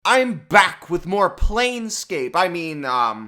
I'm back with more Planescape.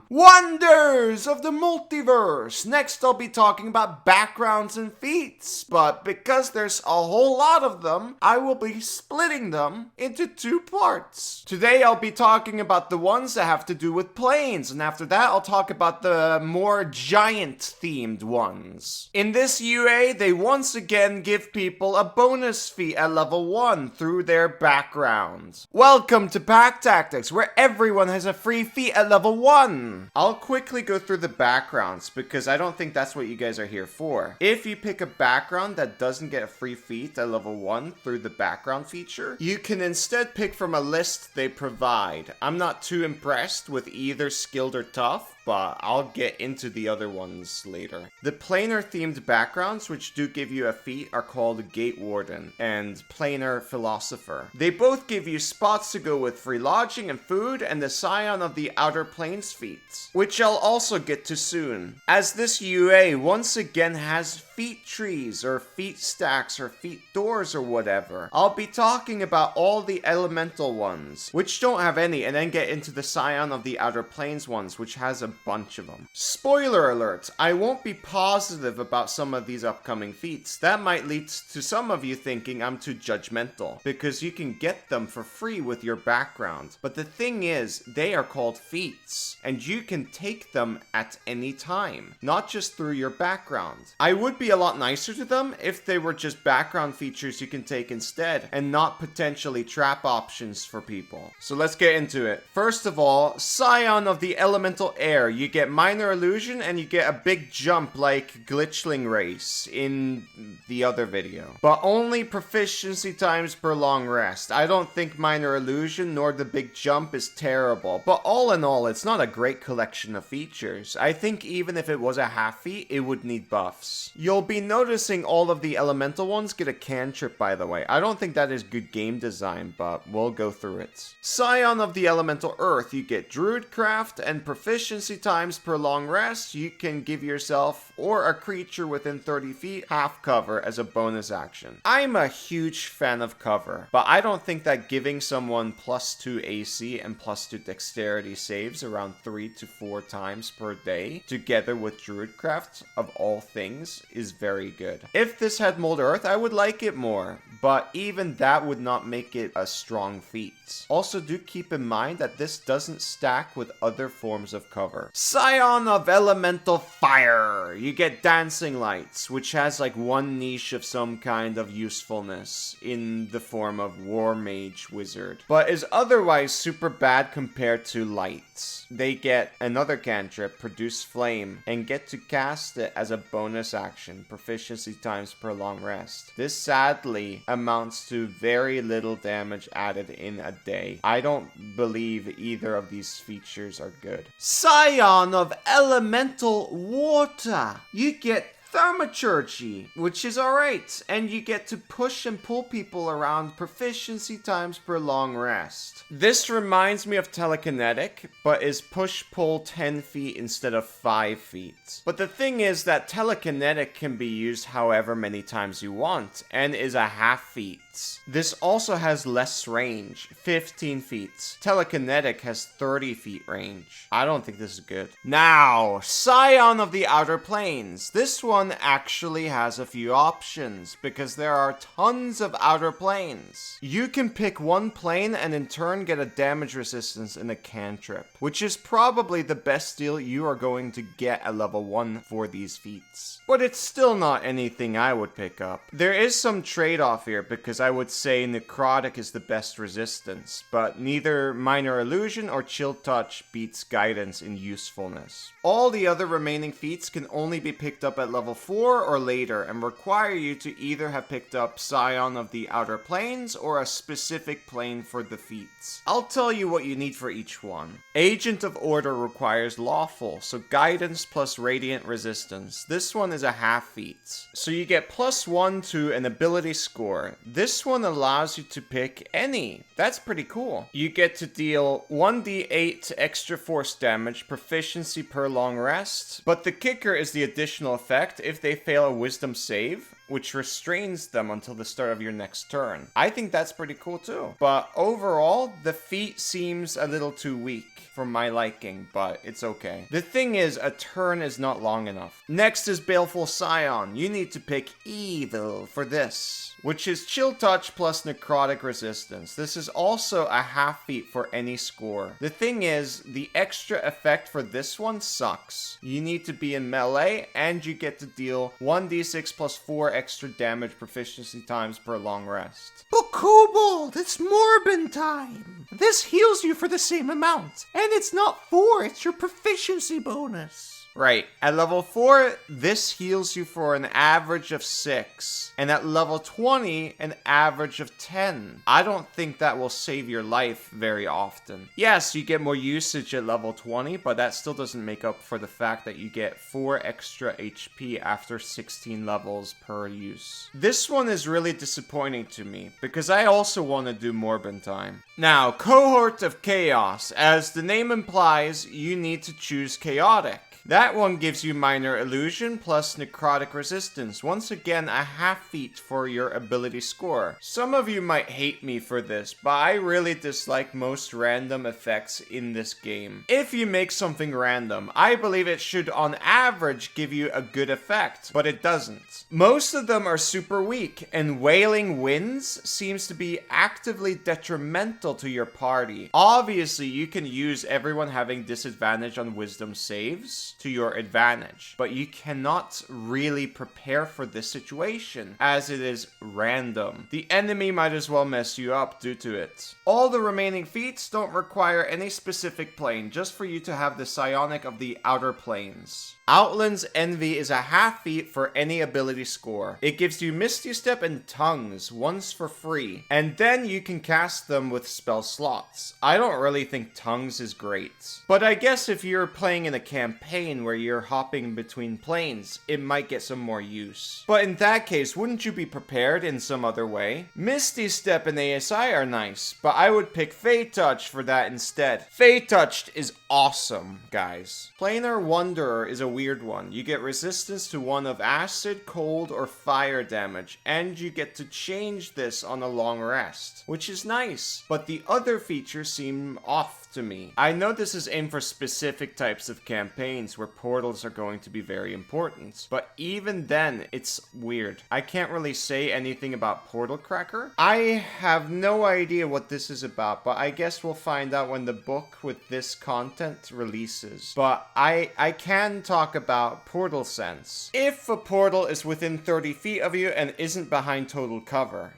Wonders of the Multiverse. Next, I'll be talking about backgrounds and feats, but because there's a whole lot of them, I will be splitting them into two parts. Today, I'll be talking about the ones that have to do with planes, and after that, I'll talk about the more giant-themed ones. In this UA, they once again give people a bonus feat at level 1 through their background. Welcome to Pack Tactics, where everyone has a free feat at level 1. I'll quickly go through the backgrounds because I don't think that's what you guys are here for. If you pick a background that doesn't get a free feat at level 1 through the background feature, you can instead pick from a list they provide. I'm not too impressed with either skilled or tough, but I'll get into the other ones later. The planar themed backgrounds, which do give you a feat, are called Gate Warden and Planar Philosopher. They both give you spots to go with free lodging and food and the Scion of the Outer Planes feats, which I'll also get to soon. As this UA once again has feat trees or feat stacks or feat doors or whatever, I'll be talking about all the elemental ones, which don't have any, and then get into the Scion of the Outer Planes ones, which has a bunch of them. Spoiler alert, I won't be positive about some of these upcoming feats. That might lead to some of you thinking I'm too judgmental, because you can get them for free with your background. But the thing is, they are called feats, and you can take them at any time, not just through your background. I would be a lot nicer to them if they were just background features you can take instead, and not potentially trap options for people. So let's get into it. First of all, Scion of the Elemental Air. You get minor illusion and you get a big jump like Glitchling Race in the other video, but only proficiency times per long rest. I don't think minor illusion nor the big jump is terrible, but all in all, it's not a great collection of features. I think even if it was a half feat, it would need buffs. You'll be noticing all of the elemental ones get a cantrip, by the way. I don't think that is good game design, but we'll go through it. Scion of the Elemental Earth, you get Druidcraft and proficiency times per long rest. You can give yourself or a creature within 30 feet half cover as a bonus action. I'm a huge fan of cover, but I don't think that giving someone +2 AC and +2 dexterity saves around 3 to 4 times per day, together with Druidcraft of all things, is very good. If this had Mold Earth, I would like it more, but even that would not make it a strong feat. Also, do keep in mind that this doesn't stack with other forms of cover. Scion of Elemental Fire. You get Dancing Lights, which has like one niche of some kind of usefulness in the form of War Mage Wizard, but is otherwise super bad compared to Lights. They get another cantrip, Produce Flame, and get to cast it as a bonus action, proficiency times per long rest. This sadly amounts to very little damage added in a day. I don't believe either of these features are good. Scion of Elemental Water. You get Thaumaturgy, which is alright, and you get to push and pull people around proficiency times per long rest. This reminds me of Telekinetic, but is push-pull 10 feet instead of 5 feet. But the thing is that Telekinetic can be used however many times you want, and is a half feat. This also has less range, 15 feet. Telekinetic has 30 feet range. I don't think this is good. Now, Scion of the Outer Planes. This one actually has a few options, because there are tons of outer planes. You can pick one plane and in turn get a damage resistance and a cantrip, which is probably the best deal you are going to get at level 1 for these feats. But it's still not anything I would pick up. There is some trade-off here, because I would say Necrotic is the best resistance, but neither Minor Illusion or Chill Touch beats Guidance in usefulness. All the other remaining feats can only be picked up at level 4 or later, and require you to either have picked up Scion of the Outer Planes or a specific plane for the feats. I'll tell you what you need for each one. Agent of Order requires Lawful, so Guidance plus Radiant Resistance. This one is a half feat, so you get +1 to an ability score. This one allows you to pick any. That's pretty cool. You get to deal 1d8 extra force damage, proficiency per long rest, but the kicker is the additional effect if they fail a wisdom save, which restrains them until the start of your next turn. I think that's pretty cool too. But overall, the feat seems a little too weak for my liking, but it's okay. The thing is, a turn is not long enough. Next is Baleful Scion. You need to pick Evil for this, which is Chill Touch plus Necrotic Resistance. This is also a half feat for any score. The thing is, the extra effect for this one sucks. You need to be in melee, and you get to deal 1d6 plus 4 extra damage proficiency times per long rest. But Kobold, it's Morbin time! This heals you for the same amount, and it's not 4, it's your proficiency bonus. Right. At level 4, this heals you for an average of 6. And at level 20, an average of 10. I don't think that will save your life very often. Yes, you get more usage at level 20, but that still doesn't make up for the fact that you get 4 extra HP after 16 levels per use. This one is really disappointing to me, because I also want to do Morbin time. Now, Cohort of Chaos. As the name implies, you need to choose Chaotic. That one gives you Minor Illusion plus Necrotic Resistance. Once again, a half feat for your ability score. Some of you might hate me for this, but I really dislike most random effects in this game. If you make something random, I believe it should on average give you a good effect, but it doesn't. Most of them are super weak, and Wailing Winds seems to be actively detrimental to your party. Obviously, you can use everyone having disadvantage on wisdom saves to your advantage, but you cannot really prepare for this situation as it is random. The enemy might as well mess you up due to it. All the remaining feats don't require any specific plane, just for you to have the psionic of the outer planes. Outlands Envy is a half feat for any ability score. It gives you Misty Step and Tongues once for free, and then you can cast them with spell slots. I don't really think Tongues is great, but I guess if you're playing in a campaign where you're hopping between planes, it might get some more use. But in that case, wouldn't you be prepared in some other way? Misty Step and ASI are nice, but I would pick Fey Touch for that instead. Fey Touched is awesome, guys. Planar Wanderer is a weird one. You get resistance to one of acid, cold, or fire damage, and you get to change this on a long rest, which is nice, but the other features seem off to me. I know this is aimed for specific types of campaigns where portals are going to be very important, but even then, it's weird. I can't really say anything about Portal Cracker. I have no idea what this is about, but I guess we'll find out when the book with this content releases. But I can talk about Portal Sense. If a portal is within 30 feet of you and isn't behind total cover.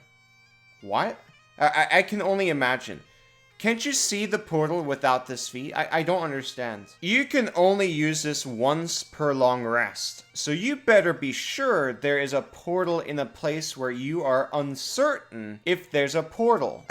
What? I can only imagine. Can't you see the portal without this feat? I don't understand. You can only use this once per long rest, so you better be sure there is a portal in a place where you are uncertain if there's a portal.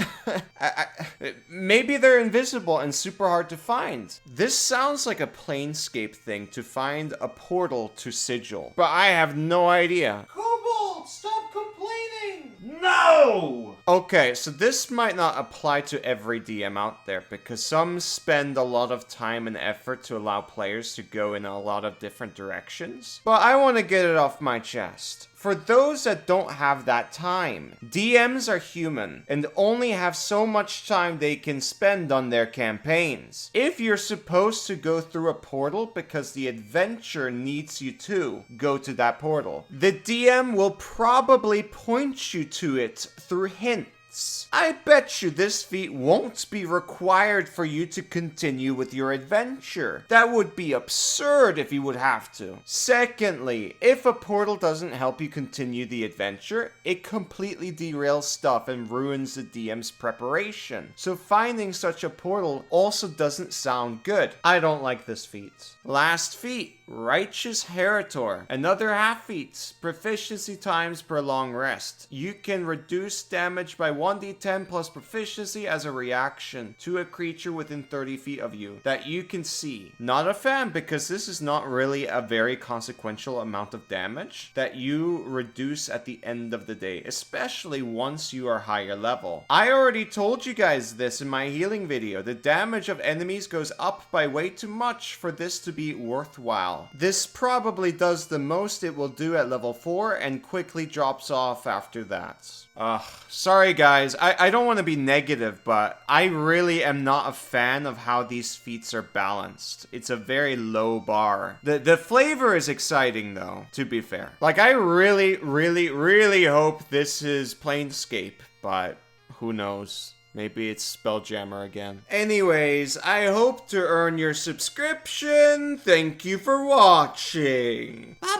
Maybe they're invisible and super hard to find. This sounds like a Planescape thing to find a portal to Sigil, but I have no idea. Kobold, stop complaining! No! Okay, so this might not apply to every DM out there, because some spend a lot of time and effort to allow players to go in a lot of different directions. But I want to get it off my chest. For those that don't have that time, DMs are human and only have so much time they can spend on their campaigns. If you're supposed to go through a portal because the adventure needs you to go to that portal, the DM will probably point you to it through hints. I bet you this feat won't be required for you to continue with your adventure. That would be absurd if you would have to. Secondly, if a portal doesn't help you continue the adventure, it completely derails stuff and ruins the DM's preparation. So finding such a portal also doesn't sound good. I don't like this feat. Last feat, Righteous Herator. Another half feat, proficiency times per long rest. You can reduce damage by 1d10 plus proficiency as a reaction to a creature within 30 feet of you that you can see. Not a fan, because this is not really a very consequential amount of damage that you reduce at the end of the day, especially once you are higher level. I already told you guys this in my healing video. The damage of enemies goes up by way too much for this to be worthwhile. well. This probably does the most it will do at level 4 and quickly drops off after that. Sorry guys, I don't want to be negative, but I really am not a fan of how these feats are balanced. It's a very low bar. The flavor is exciting though, to be fair. Like, I really, really, really hope this is Planescape, but who knows? Maybe it's Spelljammer again. Anyways, I hope to earn your subscription. Thank you for watching. Bye.